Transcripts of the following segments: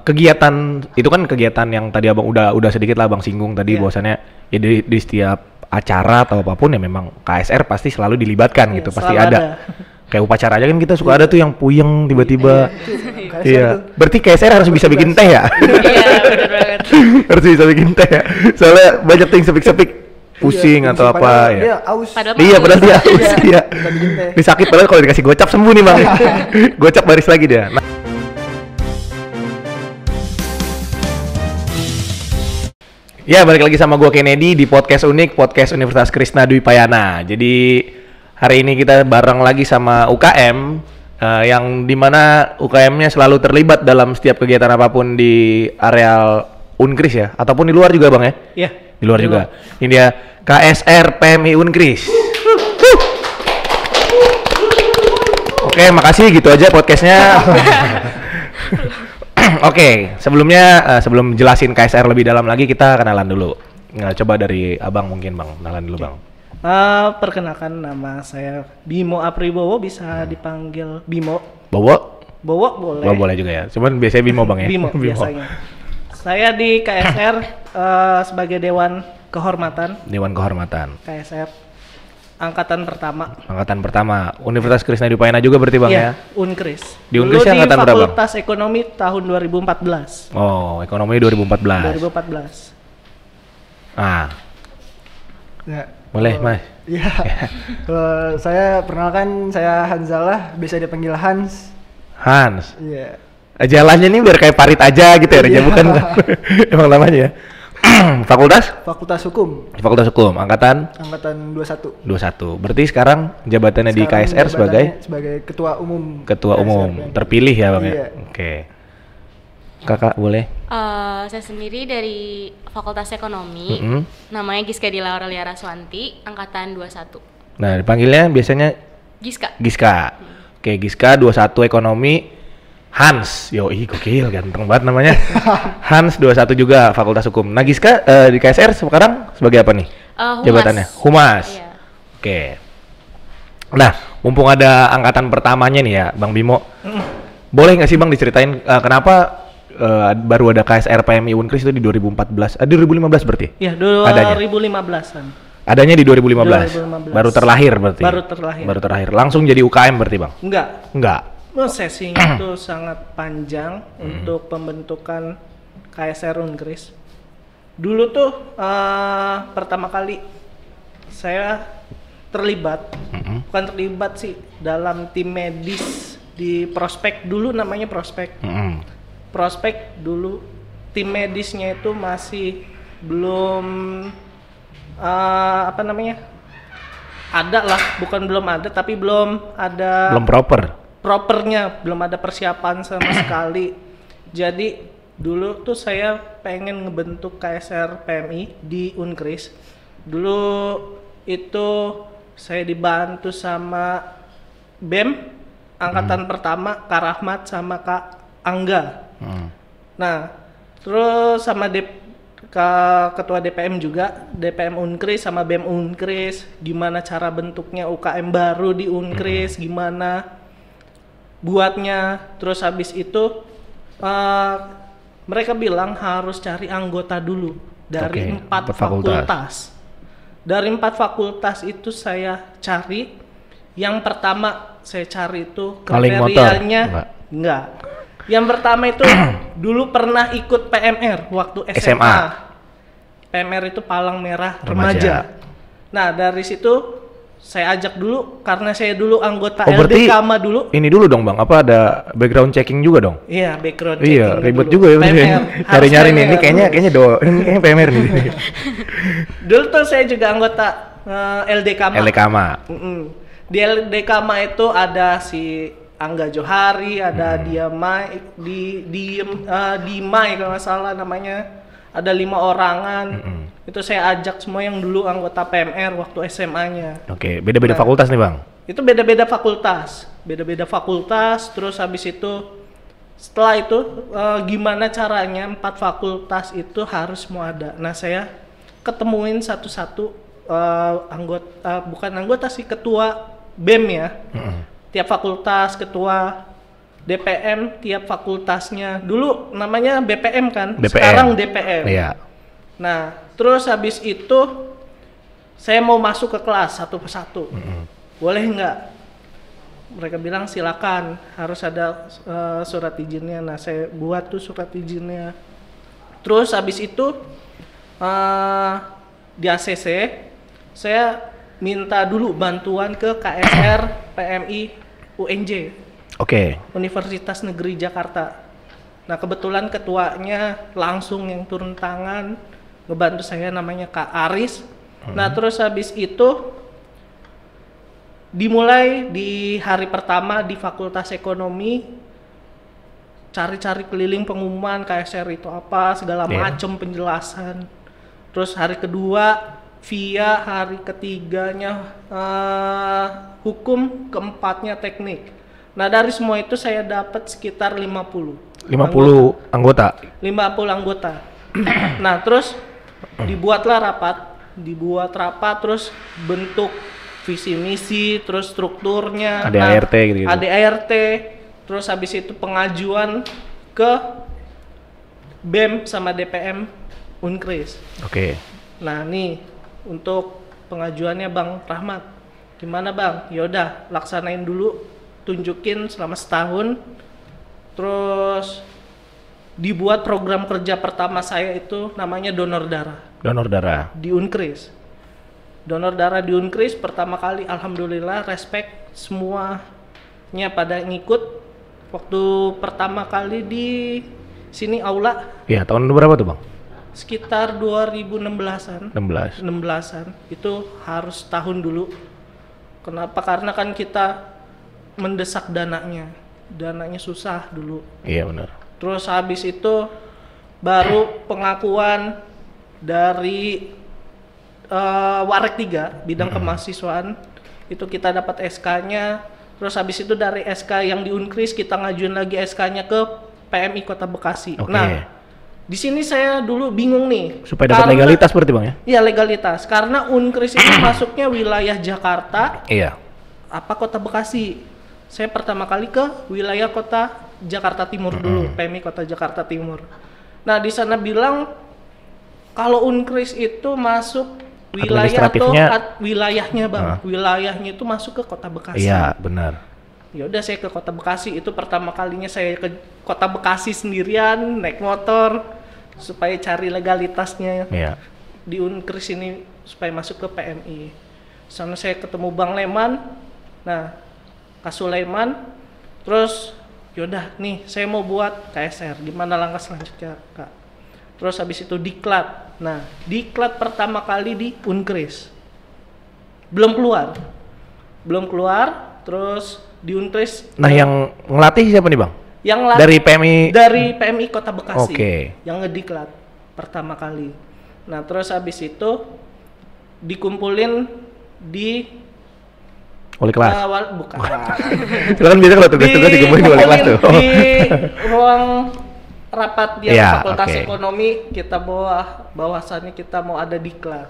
Kegiatan itu kan kegiatan yang tadi abang udah sedikit lah abang singgung tadi bahwasannya ya di setiap acara atau apapun ya memang KSR pasti selalu dilibatkan gitu, pasti ada. Kayak upacara aja kan kita suka ada tuh yang puyeng tiba-tiba. Iya. Berarti KSR harus bisa bikin teh ya? Iya, benar banget. Harus bisa bikin teh ya. Soalnya banyak tuh yang sepik-sepik pusing atau apa ya. Dia aus. Padahal dia aus. Iya. Ini sakit padahal kalau dikasih gocap sembuh nih, Bang. Gocap baris lagi dia. Ya, balik lagi sama gua Kennedy di podcast unik, podcast Universitas Krishna Dwi Payana. Jadi hari ini kita bareng lagi sama UKM yang dimana UKM-nya selalu terlibat dalam setiap kegiatan apapun di areal Unkris ya, ataupun di luar juga bang ya? Iya. Di luar juga. Ini dia KSR PMI Unkris. Oke, makasih gitu aja podcastnya. Oke, sebelum jelasin KSR lebih dalam lagi kita kenalan dulu. Nah, coba dari abang mungkin bang, kenalan dulu bang. Perkenalkan nama saya Bimo Apribowo, bisa dipanggil Bimo. Bowo? Bowo boleh. Bowo boleh juga ya, cuman biasanya Bimo bang ya? Bimo biasanya. Saya di KSR sebagai Dewan Kehormatan. Dewan Kehormatan. KSR Angkatan Pertama. Angkatan Pertama, Universitas Krishna Dwi Payana juga berarti bang ya? Unkris. Di Unkris angkatan berapa? Fakultas Ekonomi tahun 2014. Oh, Ekonomi 2014. 2014. Ya, boleh mas. Iya. Kalau saya perkenalkan, saya Hanzalah, bisa dipanggil Hans. Hans. Iya. Jalannya nih biar kayak Parit aja gitu ya, Iya. bukan emang namanya ya. Fakultas? Fakultas Hukum. Fakultas Hukum, angkatan 21. 21. Berarti sekarang jabatannya di KSR sebagai Ketua Umum. Ketua KSR Umum, PMI. terpilih ya bang ya? Iya. Oke. Kakak boleh? Saya sendiri dari Fakultas Ekonomi, namanya Giska Dila Aurelia Raswanti, angkatan 21. Nah, dipanggilnya biasanya Giska. Giska. Oke, Giska 21 Ekonomi. Hans, yoi gokil, ganteng banget namanya. Hans 21 juga Fakultas Hukum. Nah, Giska di KSR sekarang sebagai apa nih? Humas. Jabatannya? Humas. Iya. Oke. Nah, mumpung ada angkatan pertamanya nih ya, Bang Bimo. Boleh nggak sih Bang diceritain kenapa baru ada KSR PMI Unkris itu di 2014? 2015 berarti? Iya, Adanya? 2015-an. Adanya di 2015. 2015. Baru terlahir berarti. Baru terlahir. Langsung jadi UKM berarti, Bang? Enggak. Prosesnya itu sangat panjang untuk pembentukan KSR Unkris. Dulu tuh pertama kali saya terlibat, bukan terlibat sih, dalam tim medis di Prospek, dulu namanya Prospek. Prospek dulu tim medisnya itu masih belum ada lah, bukan belum ada tapi belum ada. Belum propernya, belum ada persiapan sama sekali. Jadi dulu tuh saya pengen ngebentuk KSR PMI di Unkris. Dulu itu saya dibantu sama BEM angkatan pertama, Kak Rahmat sama Kak Angga. Nah, terus sama Ketua DPM juga, DPM Unkris sama BEM Unkris, gimana cara bentuknya UKM baru di Unkris, gimana buatnya. Terus habis itu mereka bilang harus cari anggota dulu dari 4 fakultas. Dari 4 fakultas itu saya cari. Yang pertama saya cari itu kriterianya enggak. Yang pertama itu dulu pernah ikut PMR waktu SMA. PMR itu Palang Merah Remaja. Nah, dari situ saya ajak dulu karena saya dulu anggota LDKMA dulu. Ini dulu dong Bang, apa ada background checking juga dong? Iya, background checking. Iya, ribet dulu. juga ya. Nyari-nyari nih, ini kayaknya PMR nih. Dulu tuh saya juga anggota LDKMA. LDKMA. Di LDKMA itu ada si Angga Johari, ada Dimai kalau nggak salah namanya. Ada 5 orangan. Itu saya ajak semua yang dulu anggota PMR waktu SMA-nya. Oke, beda-beda fakultas nih Bang? Itu beda-beda fakultas. Terus habis itu, setelah itu gimana caranya 4 fakultas itu harus mau ada. Nah, saya ketemuin satu-satu bukan anggota sih, ketua BEM ya. Tiap fakultas ketua. DPM tiap fakultasnya. Dulu namanya BPM kan, BPM. sekarang DPM. Iya. Nah, terus habis itu saya mau masuk ke kelas satu persatu. Boleh nggak? Mereka bilang silakan, harus ada surat izinnya. Nah, saya buat tuh surat izinnya. Terus habis itu di ACC saya minta dulu bantuan ke KSR PMI UNJ. Oke. Universitas Negeri Jakarta. Nah, kebetulan ketuanya langsung yang turun tangan ngebantu saya, namanya Kak Aris. Nah, terus habis itu dimulai di hari pertama di Fakultas Ekonomi, cari-cari keliling pengumuman KSR itu apa, segala macam penjelasan. Terus hari kedua via, hari ketiganya hukum, keempatnya teknik. Nah, dari semua itu saya dapat sekitar 50 anggota. 50 anggota. Nah, terus dibuat rapat, terus bentuk visi misi, terus strukturnya, ADART gitu. ADART, terus habis itu pengajuan ke BEM sama DPM Unkris. Oke. Nah, nih untuk pengajuannya Bang Rahmat. Gimana Bang? Yaudah, laksanain dulu, tunjukin selama setahun. Terus dibuat program kerja pertama saya itu namanya donor darah. Donor darah. Di Unkris. Donor darah di Unkris pertama kali, alhamdulillah, respect semuanya pada ngikut. Waktu pertama kali di sini aula. Iya, tahun berapa tuh Bang? Sekitar 2016-an. 16. Itu harus tahun dulu. Kenapa? Karena kan kita mendesak dananya susah dulu. Iya benar. Terus habis itu baru pengakuan dari Warek 3 bidang kemahasiswaan, itu kita dapat SK-nya. Terus habis itu dari SK yang di Unkris kita ngajuin lagi SK-nya ke PMI Kota Bekasi. Oke. Nah, di sini saya dulu bingung nih. Supaya dapat legalitas berarti Bang ya? Iya, legalitas. Karena Unkris itu masuknya wilayah Jakarta. Iya. Apa Kota Bekasi? Saya pertama kali ke wilayah Kota Jakarta Timur dulu, PMI Kota Jakarta Timur. Nah, di sana bilang kalau Unkris itu masuk wilayah atau wilayahnya Bang. Wilayahnya itu masuk ke Kota Bekasi. Iya, benar. Ya udah, saya ke Kota Bekasi. Itu pertama kalinya saya ke Kota Bekasi sendirian naik motor supaya cari legalitasnya. Iya. Di Unkris ini supaya masuk ke PMI. Sana saya ketemu Bang Leman. Nah, Kak Sulaiman. Terus yaudah nih saya mau buat KSR. Gimana langkah selanjutnya Kak? Terus habis itu diklat. Nah, diklat pertama kali di Unkris. Belum keluar. Terus di Unkris. Nah, yang ngelatih siapa nih Bang? Yang dari PMI? Dari PMI Kota Bekasi. Oke. Yang ngediklat pertama kali. Nah, terus habis itu dikumpulin di Wali kelas? Bukan. Itu kan biasa kalau tugas-tugas dikumpulin di wali kelas tuh. Di ruang rapat di Fakultas oke. Ekonomi, kita bahwasannya kita mau ada diklat.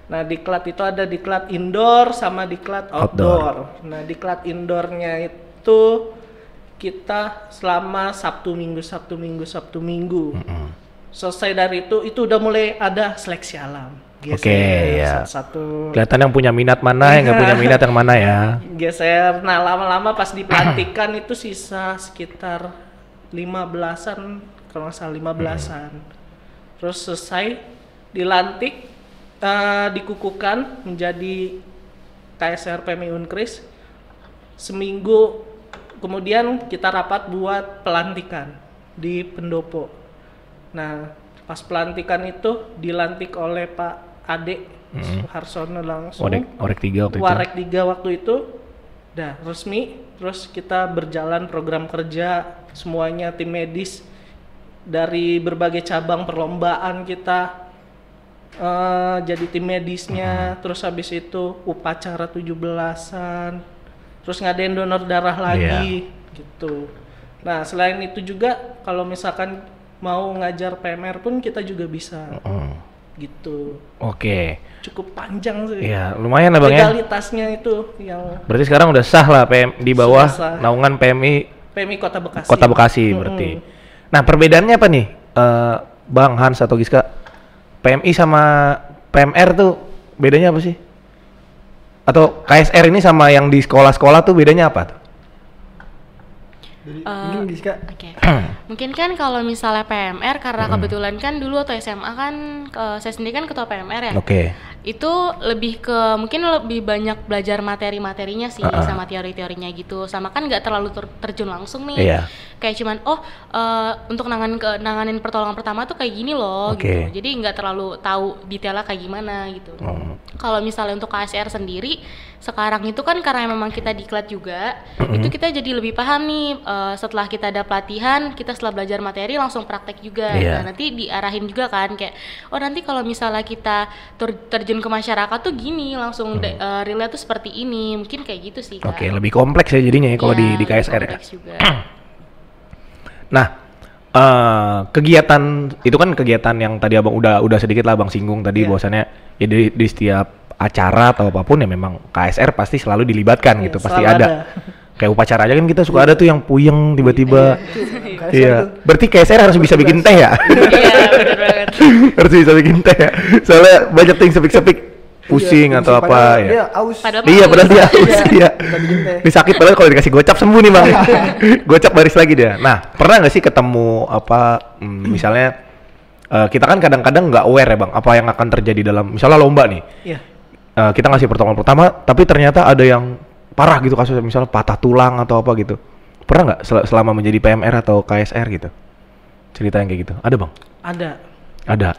Nah, diklat itu ada diklat indoor sama diklat outdoor. Nah, diklat indoornya itu kita selama Sabtu Minggu. Selesai dari itu udah mulai ada seleksi alam. Oke, ya. Satu. Kelihatan yang punya minat mana, yang nggak punya minat yang mana ya. Geser. Nah, lama-lama pas dipelantikan itu sisa sekitar 15-an, kalau nggak salah 15-an. Terus selesai dilantik, dikukuhkan menjadi KSR PMI Unkris. Seminggu kemudian kita rapat buat pelantikan di pendopo. Nah, pas pelantikan itu dilantik oleh Pak Ade Harsono langsung. Warek 3 waktu itu. Warek 3 waktu itu udah resmi. Terus kita berjalan program kerja semuanya, tim medis dari berbagai cabang perlombaan kita jadi tim medisnya. Terus habis itu upacara 17-an, terus ngadain donor darah lagi gitu. Nah, selain itu juga kalau misalkan mau ngajar PMR pun kita juga bisa gitu. Oke. Cukup panjang sih. Iya, lumayan lah Bang ya. Legalitasnya itu yang Berarti sekarang udah sah lah di bawah naungan PMI PMI Kota Bekasi. Kota Bekasi berarti. Nah, perbedaannya apa nih, Bang Hans atau Giska? PMI sama PMR tuh bedanya apa sih? Atau KSR ini sama yang di sekolah-sekolah tuh bedanya apa tuh? Mungkin Giska. Oke. Mungkin kan kalau misalnya PMR karena kebetulan kan dulu atau SMA kan saya sendiri kan ketua PMR ya. Oke. Itu lebih ke mungkin lebih banyak belajar materi-materinya sih sama teori-teorinya gitu. Sama kan nggak terlalu terjun langsung nih. Iya. Kayak cuman untuk nanganin pertolongan pertama tuh kayak gini loh gitu. Jadi nggak terlalu tahu detailnya kayak gimana gitu. Kalau misalnya untuk KSR sendiri sekarang itu kan karena memang kita diklat juga, itu kita jadi lebih paham nih setelah kita ada pelatihan, kita setelah belajar materi langsung praktek juga. Nah, nanti diarahin juga kan kayak nanti kalau misalnya kita terjun ke masyarakat tuh gini langsung relate tuh seperti ini, mungkin kayak gitu sih. Oke, lebih kompleks ya jadinya ya kalau di KSR ya. Juga. Nah, kegiatan itu kan kegiatan yang tadi abang udah sedikit lah abang singgung tadi bahwasannya ya di setiap acara atau apapun ya memang KSR pasti selalu dilibatkan gitu, pasti ada. Kayak upacara aja kan kita suka ada tuh yang puyeng tiba-tiba. Iya. Berarti KSR harus bisa bikin teh ya? Iya, benar banget. Harus bisa bikin teh ya. Soalnya banyak tuh yang sepik-sepik pusing atau apa ya. Dia aus. Iya, padahal dia aus. Iya. Ini sakit padahal kalau dikasih gocap sembuh nih, Bang. Gocap baris lagi dia. Nah, pernah nggak sih ketemu misalnya kita kan kadang-kadang nggak aware ya, Bang, apa yang akan terjadi dalam misalnya lomba nih. Iya. Kita ngasih pertolongan pertama, tapi ternyata ada yang parah gitu kasusnya, misalnya patah tulang atau apa gitu. Pernah nggak selama menjadi PMR atau KSR gitu? Cerita yang kayak gitu. Ada, Bang? Ada.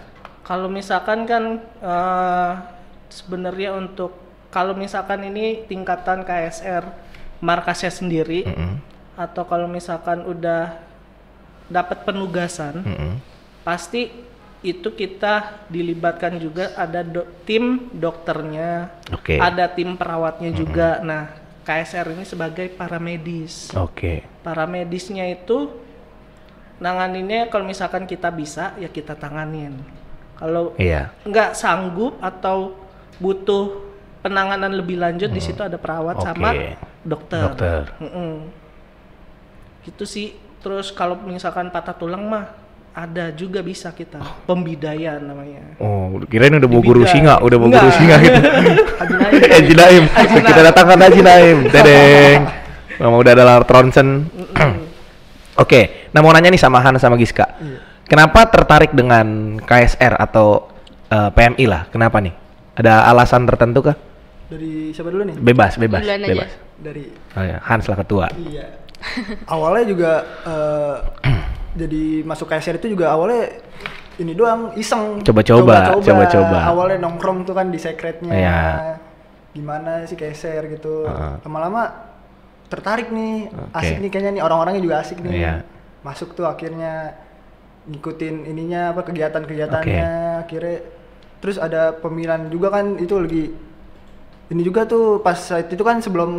Kalau misalkan kan sebenarnya untuk kalau misalkan ini tingkatan KSR markasnya sendiri atau kalau misalkan udah dapat penugasan pasti itu kita dilibatkan juga ada tim dokternya, ada tim perawatnya juga. Nah, KSR ini sebagai paramedis. Paramedisnya itu nanganinnya kalau misalkan kita bisa ya kita tanganin. Kalau nggak sanggup atau butuh penanganan lebih lanjut di situ ada perawat sama dokter. Gitu sih. Terus kalau misalkan patah tulang mah ada juga bisa kita pembidayaan namanya. Oh, kirain udah mau guru singa, gitu. Haji Naim. Kita datangkan Haji Naim. Dedeng. Udah ada Lars Tronsen. Oke, nah mau nanya nih sama Han sama Giska. Kenapa tertarik dengan KSR atau PMI lah? Kenapa nih? Ada alasan tertentu kah? Dari siapa dulu nih? Bebas. Dari Hans lah ketua. Iya. Awalnya juga jadi masuk KSR itu juga awalnya ini doang iseng. Coba-coba. Awalnya nongkrong tuh kan di secretnya. Gimana sih KSR gitu. Lama-lama tertarik nih, asik nih kayaknya nih, orang-orangnya juga asik nih. Masuk tuh akhirnya ngikutin ininya apa kegiatan-kegiatannya. Akhirnya terus ada pemilihan juga kan, itu lagi ini juga tuh pas saat itu kan sebelum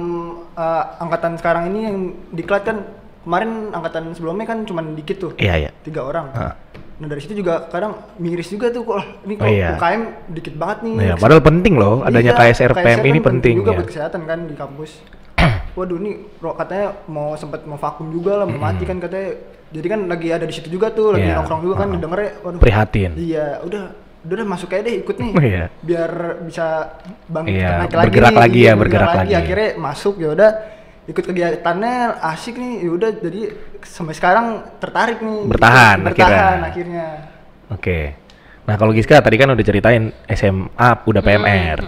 angkatan sekarang ini yang diklat kan. Kemarin angkatan sebelumnya kan cuman dikit tuh, 3 orang. Nah dari situ juga kadang miris juga tuh, ini kok UKM dikit banget nih. Padahal penting loh, adanya KSR PMI ini penting juga buat kesehatan kan di kampus. Waduh nih katanya mau vakum juga lah, mau mati kan katanya. Jadi kan lagi ada di situ juga tuh, lagi nongkrong juga kan, dengernya waduh. Prihatin. Iya, udah masuk aja deh, ikut nih. Biar bisa naik lagi, bergerak lagi. Akhirnya masuk, ya udah ikut kegiatannya asik nih, yaudah jadi sampai sekarang tertarik nih. Bertahan akhirnya. Oke. Nah kalau Giska tadi kan udah ceritain SMA udah PMR.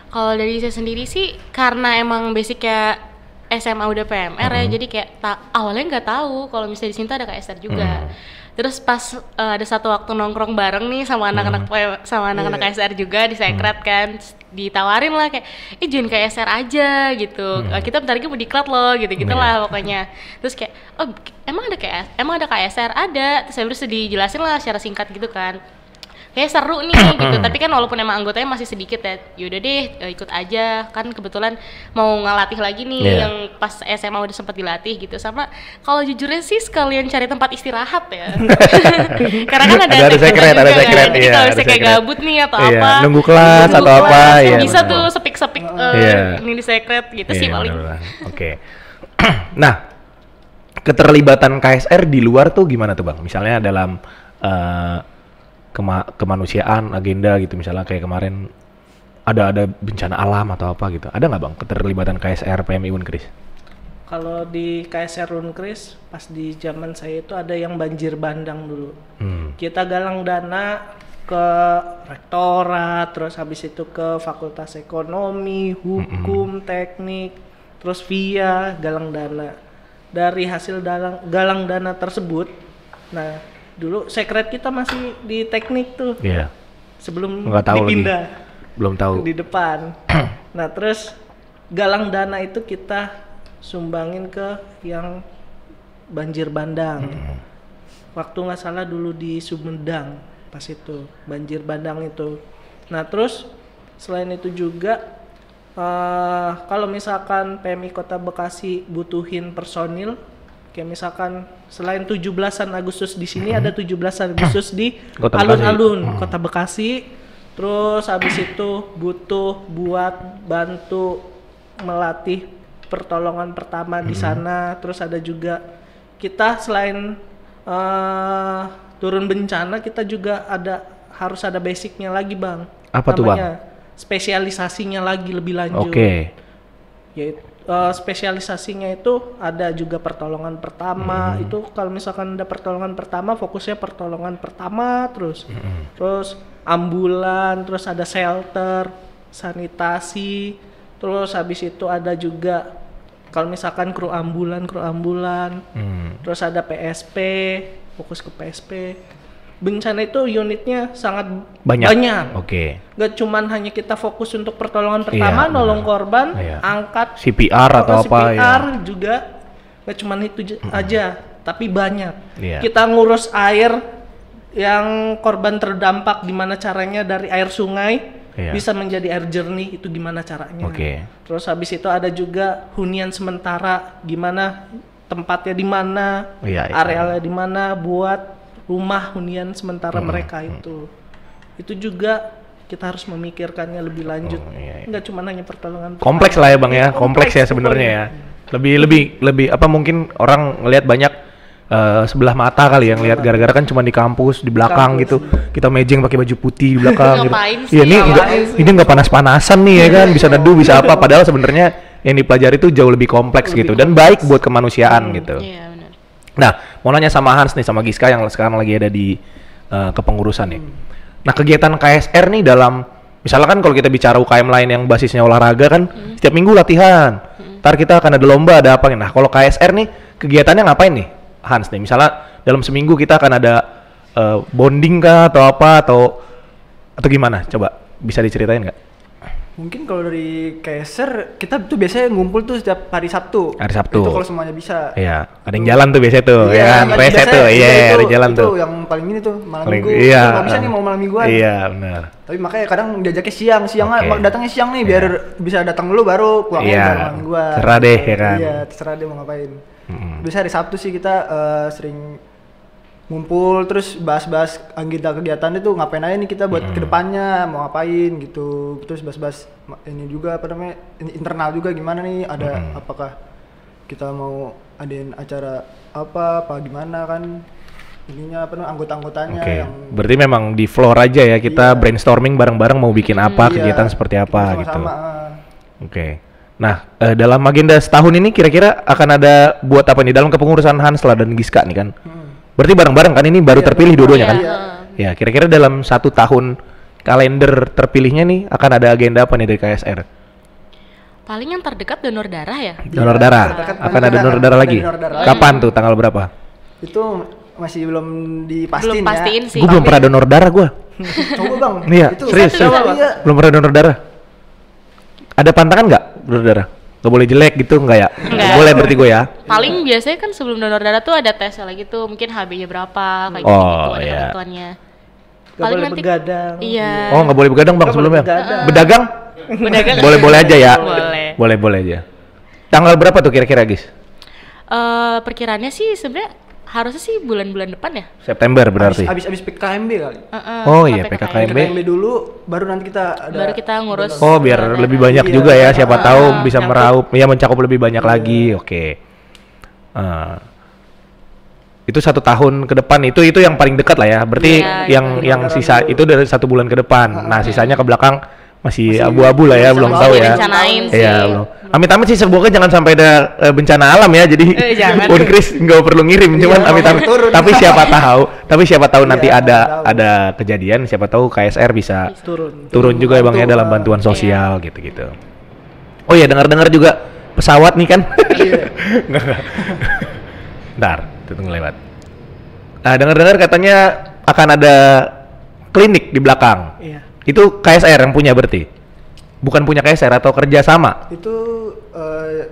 Kalau dari saya sendiri sih karena emang basicnya SMA udah PMR ya, jadi kayak awalnya nggak tahu kalau misalnya di sini tuh ada KSR juga. Terus pas ada satu waktu nongkrong bareng nih sama anak-anak KSR juga di Sekret kan, ditawarin lah kayak join KSR aja gitu. Kita bentar lagi mau diklat loh gitu-gitu lah pokoknya. Terus kayak emang ada KSR? Ada. Terus dijelasin lah secara singkat gitu kan. Kayak seru nih gitu, tapi kan walaupun emang anggotanya masih sedikit ya, yaudah deh ikut aja, kan kebetulan mau ngelatih lagi nih yang pas SMA udah sempat dilatih gitu. Sama kalau jujurnya sih sekalian cari tempat istirahat ya. Karena kan ada secret, jadi kalau misalnya kayak gabut nih atau apa, nunggu kelas atau apa ya, bisa tuh sepik-sepik ini di secret gitu sih paling. Oke. Nah keterlibatan KSR di luar tuh gimana tuh Bang? Misalnya dalam kemanusiaan, agenda gitu, misalnya kayak kemarin ada bencana alam atau apa gitu. Ada nggak Bang keterlibatan KSR PMI Unkris? Kalau di KSR Unkris pas di zaman saya itu ada yang banjir bandang dulu. Kita galang dana ke rektorat, terus habis itu ke Fakultas Ekonomi, Hukum, Teknik, terus via galang dana. Dari hasil galang dana tersebut, nah dulu sekret kita masih di teknik tuh. Iya. Sebelum Nggak tahu dipindah. lagi. Belum tahu. Di depan. Nah terus galang dana itu kita sumbangin ke yang banjir bandang. Waktu nggak salah dulu di Sumedang pas itu banjir bandang itu. Nah terus selain itu juga kalau misalkan PMI Kota Bekasi butuhin personil, kayak misalkan selain 17-an Agustus di sini ada 17 Agustus di alun-alun Kota Bekasi. Terus habis itu butuh buat bantu melatih pertolongan pertama di sana. Terus ada juga kita selain turun bencana, kita juga harus ada basicnya lagi Bang. Apa tuh Bang? Spesialisasinya lagi lebih lanjut. Oke. Yaitu spesialisasinya itu ada juga pertolongan pertama. Itu kalau misalkan ada pertolongan pertama, fokusnya pertolongan pertama terus. Terus ambulan, terus ada shelter, sanitasi, terus habis itu ada juga kalau misalkan kru ambulan, terus ada PSP, fokus ke PSP. Bencana itu unitnya sangat banyak. Oke. Gak cuman hanya kita fokus untuk pertolongan pertama, nolong korban, angkat CPR atau apa CPR juga. Gak cuman itu aja, tapi banyak. Iya. Kita ngurus air yang korban terdampak, gimana caranya dari air sungai bisa menjadi air jernih, itu gimana caranya. Terus habis itu ada juga hunian sementara, gimana tempatnya di mana, arealnya di mana buat rumah hunian sementara mereka itu juga kita harus memikirkannya lebih lanjut. Nggak cuma hanya pertolongan. Kompleks lah ya Bang ya, kompleks ya sebenarnya ya. Lebih apa mungkin orang ngelihat banyak sebelah mata kali yang lihat gara-gara kan cuma di kampus di belakang gitu. Kita mejeng pakai baju putih di belakang gitu. Iya ini nggak panas-panasan nih ya kan, bisa neduh bisa apa, padahal sebenarnya yang dipelajari itu jauh lebih kompleks gitu dan baik buat kemanusiaan gitu. Nah, mau nanya sama Hans nih, sama Giska yang sekarang lagi ada di kepengurusan nih. Nah, kegiatan KSR nih dalam, misalkan kalau kita bicara UKM lain yang basisnya olahraga kan, setiap minggu latihan. Ntar kita akan ada lomba, ada apa nih. Nah, kalau KSR nih, kegiatannya ngapain nih, Hans nih? Misalnya dalam seminggu kita akan ada bonding kah, atau apa, atau gimana? Coba, bisa diceritain nggak? Mungkin kalau dari KSR kita tuh biasanya ngumpul tuh setiap hari Sabtu. Hari Sabtu. Itu kalau semuanya bisa. Iya, ada yang jalan tuh biasanya tuh, ya kan? Rese tuh, iya, ada jalan tuh. Itu yang paling ini tuh malam minggu. Iya. Nggak bisa nih mau malam mingguan. Iya, benar. Tapi makanya kadang diajaknya siang datangnya siang nih biar bisa datang dulu baru pulangnya malam mingguan. Terserah deh ya kan. Iya, terserah deh mau ngapain. Biasa hari Sabtu sih kita sering ngumpul terus bahas-bahas agenda kegiatan itu ngapain aja nih kita buat kedepannya, mau ngapain gitu, terus bahas-bahas ini juga apa namanya internal juga gimana nih, ada apakah kita mau adain acara apa gimana kan ininya apa namanya anggota-anggotanya yang berarti memang di floor aja ya kita brainstorming bareng-bareng mau bikin apa kegiatan seperti apa gitu. Nah dalam agenda setahun ini kira-kira akan ada buat apa nih dalam kepengurusan Hans lah dan Giska nih kan? Berarti bareng-bareng kan, ini baru terpilih dua-duanya kan? Ya, kira-kira dalam 1 tahun kalender terpilihnya nih akan ada agenda apa nih dari KSR? Paling yang terdekat donor darah ya. Donor darah. Akan ada donor darah lagi. Kapan tuh? Tanggal berapa? Itu masih belum dipastiin. Belum pastiin sih. Gue belum pernah donor darah gue. Coba Bang. Iya, serius. Belum pernah donor darah. Ada pantangan nggak donor darah? Gak boleh jelek gitu enggak ya? Nggak boleh berarti gue ya. Paling biasanya kan sebelum donor darah tuh ada tesnya lagi tuh, mungkin HB-nya berapa kayak gitu ada ketentuannya. Gak boleh begadang. Iya. Oh, nggak boleh begadang Bang sebelumnya. Bedagang? Boleh-boleh aja ya. Boleh aja. Tanggal berapa tuh kira-kira, Gis? Perkiraannya sih sebenarnya harusnya sih bulan-bulan depan ya. September berarti. Habis PKMB kali. Oh iya, PKKMB dulu baru nanti kita ada. Baru kita ngurus. Oh, biar lebih banyak juga ya, siapa tahu bisa meraup, ya mencakup lebih banyak lagi. Oke. Itu 1 tahun ke depan itu yang paling dekat lah ya. Berarti yang sisa itu dari 1 bulan ke depan. Nah, sisanya ke belakang masih abu-abu lah ya, belum tahu ya. Iya, belum. Amit-amit sih semoga jangan sampai ada bencana alam ya. Jadi Unkris nggak perlu ngirim, cuman amit-amit. Tapi siapa tahu nanti ada kejadian, siapa tahu KSR bisa turun juga ya Bang ya dalam bantuan sosial gitu-gitu. Oh ya, dengar-dengar juga pesawat nih kan. Ntar, tunggu lewat. Nah, dengar-dengar katanya akan ada klinik di belakang. Iya. Itu KSR yang punya berarti? Bukan punya KSR atau kerjasama? Itu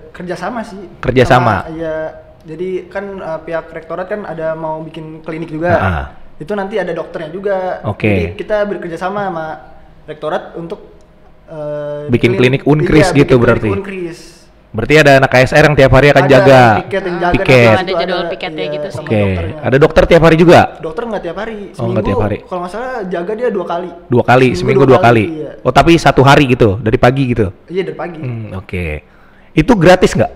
kerjasama sih. Kerjasama? Iya, jadi kan pihak rektorat kan ada mau bikin klinik juga. Itu nanti ada dokternya juga. Jadi kita bekerjasama sama rektorat untuk bikin klinik Unkris gitu berarti? Unkris. Berarti ada anak KSR yang tiap hari akan jaga piket. Ada jadwal piketnya gitu sih. Ada dokter tiap hari juga? Dokter nggak tiap hari. Seminggu nggak tiap hari. Kalau nggak salah jaga dia 2 kali. 2 kali, seminggu 2 kali. Iya. Oh, tapi 1 hari gitu, dari pagi gitu? Iya, dari pagi. Itu gratis nggak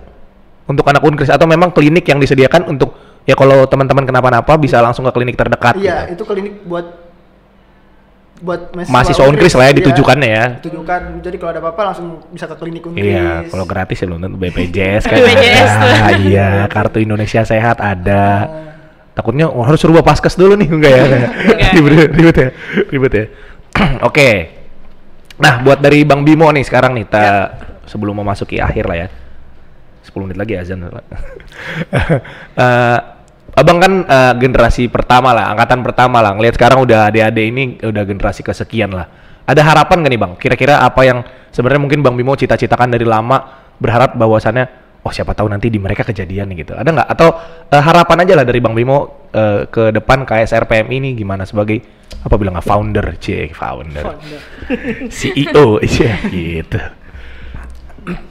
untuk anak Unkris atau memang klinik yang disediakan untuk ya kalau teman-teman kenapa-napa bisa langsung ke klinik terdekat? Iya, gitu? itu klinik buat mahasiswa Unkris lah ya, ditujukannya ya. Ditujukan, jadi kalau ada apa-apa langsung bisa ke klinik Unkris. Iya, kalau gratis ya belum tentu BPJS kan. Iya, kartu Indonesia Sehat ada. Takutnya harus rubah paskes dulu nih, enggak ya? Ribet ya. Oke. Nah, buat dari Bang Bimo nih sekarang nih, sebelum memasuki akhir lah ya. 10 menit lagi azan. Abang kan generasi pertama lah, angkatan pertama lah. Ngelihat sekarang udah adik-adik ini udah generasi kesekian lah. Ada harapan gak nih Bang? Kira-kira apa yang sebenarnya mungkin Bang Bimo cita-citakan dari lama, berharap bahwasannya, oh siapa tahu nanti di mereka kejadian nih gitu. Ada nggak? Atau harapan aja lah dari Bang Bimo ke depan KSR PMI ini gimana sebagai apa bilangnya founder, CEO, gitu.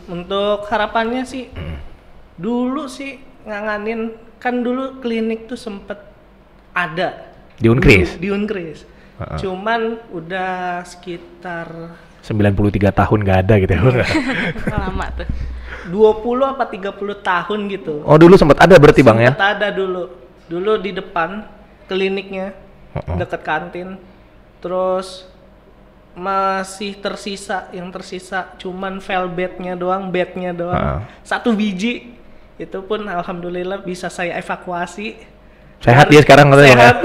Untuk harapannya sih, dulu sih nganganin. Kan dulu klinik tuh sempet ada di Unkris. Cuman udah sekitar 93 tahun nggak ada gitu ya. Lama tuh. 20 apa 30 tahun gitu. Oh, dulu sempat ada berarti Bang ya? Sempat ada dulu. Dulu di depan kliniknya, dekat kantin. Terus masih tersisa, yang tersisa cuman bednya doang. 1 biji. Itu pun alhamdulillah bisa saya evakuasi. Sehat dia sekarang katanya.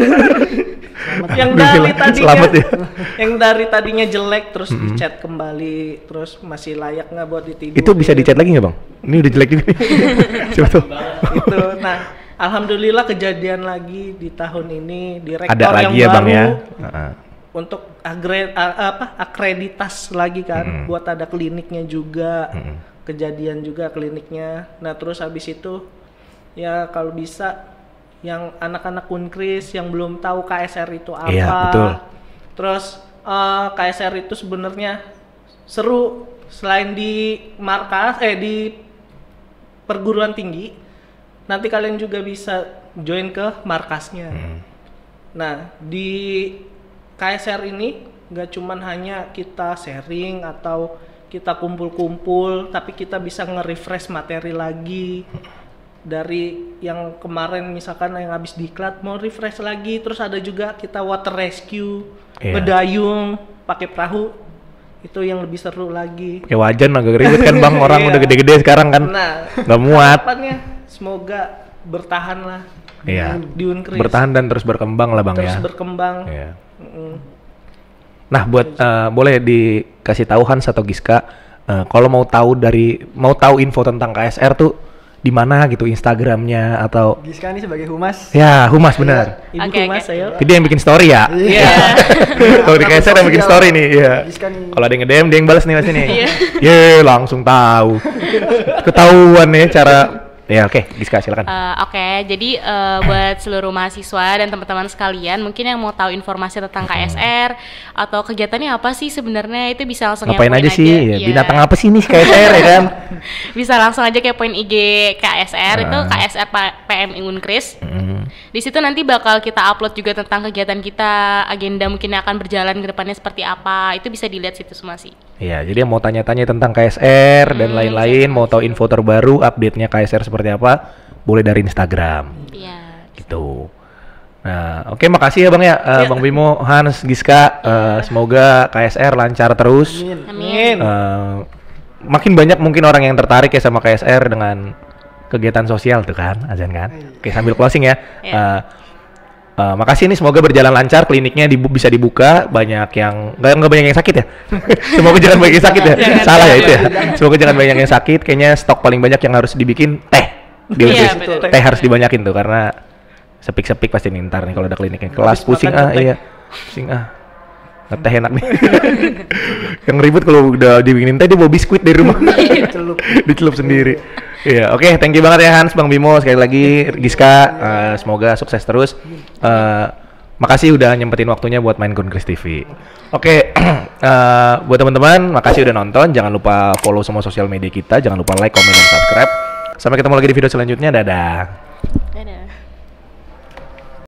Yang dari tadinya jelek terus dicat kembali, terus masih layak nggak buat ditidur. Itu bisa dicat lagi nggak Bang? Ini udah jelek juga nih. Coba tuh. Itu. Nah, alhamdulillah kejadian lagi di tahun ini di rektor ada lagi yang ya, Bang, baru ya? Untuk akreditas lagi kan, buat ada kliniknya juga. Kejadian juga kliniknya. Nah, terus habis itu ya kalau bisa yang anak-anak Unkris yang belum tahu KSR itu apa. Iya, betul. Terus KSR itu sebenarnya seru selain di markas di perguruan tinggi. Nanti kalian juga bisa join ke markasnya. Nah, di KSR ini nggak cuman hanya kita sharing atau kita kumpul-kumpul, tapi kita bisa nge-refresh materi lagi dari yang kemarin, misalkan yang habis diklat mau refresh lagi. Terus ada juga kita water rescue, berdayung pakai perahu, itu yang lebih seru lagi. Kayak wajan agak ribet kan Bang, orang udah gede-gede sekarang kan, nggak muat. Harapannya semoga bertahan lah di Unkris. Bertahan dan terus berkembang lah Bang. Terus berkembang. Nah, buat boleh dikasih tahu Hans atau Giska, kalau mau tahu info tentang KSR tuh di mana gitu, Instagramnya atau Giska ini sebagai humas. Ya, humas benar. Ibu humas saya. Dia yang bikin story ya. Iya. Kalau di KSR yang bikin story nih, iya. Kalau ada yang nge-DM dia yang balas nih Mas ini. Iya. Langsung tahu. Ketahuan nih cara. Ya oke, Giska silakan. Oke, jadi buat seluruh mahasiswa dan teman-teman sekalian, mungkin yang mau tahu informasi tentang KSR atau kegiatannya apa sih sebenarnya, itu bisa langsung ngapain aja sih? Ya. Binatang apa sih nih KSR ya kan? Bisa langsung aja kepoin IG KSR, itu KSR PMI Unkris. Di situ nanti bakal kita upload juga tentang kegiatan kita, agenda mungkin akan berjalan ke depannya seperti apa. Itu bisa dilihat situ semua sih. Iya, jadi yang mau tanya-tanya tentang KSR dan lain-lain, mau tahu info terbaru, update-nya KSR seperti apa, boleh dari Instagram. Iya. Gitu. gitu. Nah, oke, makasih ya Bang ya, Bang Bimo, Hans, Giska, semoga KSR lancar terus. Amin. Makin banyak mungkin orang yang tertarik ya sama KSR dengan kegiatan sosial tuh kan, Azan kan. Oke, sambil closing ya. Makasih nih, semoga berjalan lancar, kliniknya bisa dibuka, banyak yang nggak banyak yang sakit ya. Semoga jangan banyak yang sakit ya. Salah ya itu ya. Semoga jangan banyak yang sakit. Kayaknya stok paling banyak yang harus dibikin teh. Teh harus dibanyakin tuh karena sepik-sepik pasti nih ntar nih kalau ada kliniknya. Kelas pusing pusing teh enak nih. Yang ribut kalau udah dibikinin teh dia bawa biskuit dari rumah. Dicelup sendiri. Iya, oke, thank you banget ya Hans, Bang Bimo, sekali lagi Giska, semoga sukses terus. Makasih udah nyempetin waktunya buat main Kunkris TV. Oke, buat teman-teman, makasih udah nonton. Jangan lupa follow semua sosial media kita, jangan lupa like, comment, dan subscribe. Sampai ketemu lagi di video selanjutnya. Dadah.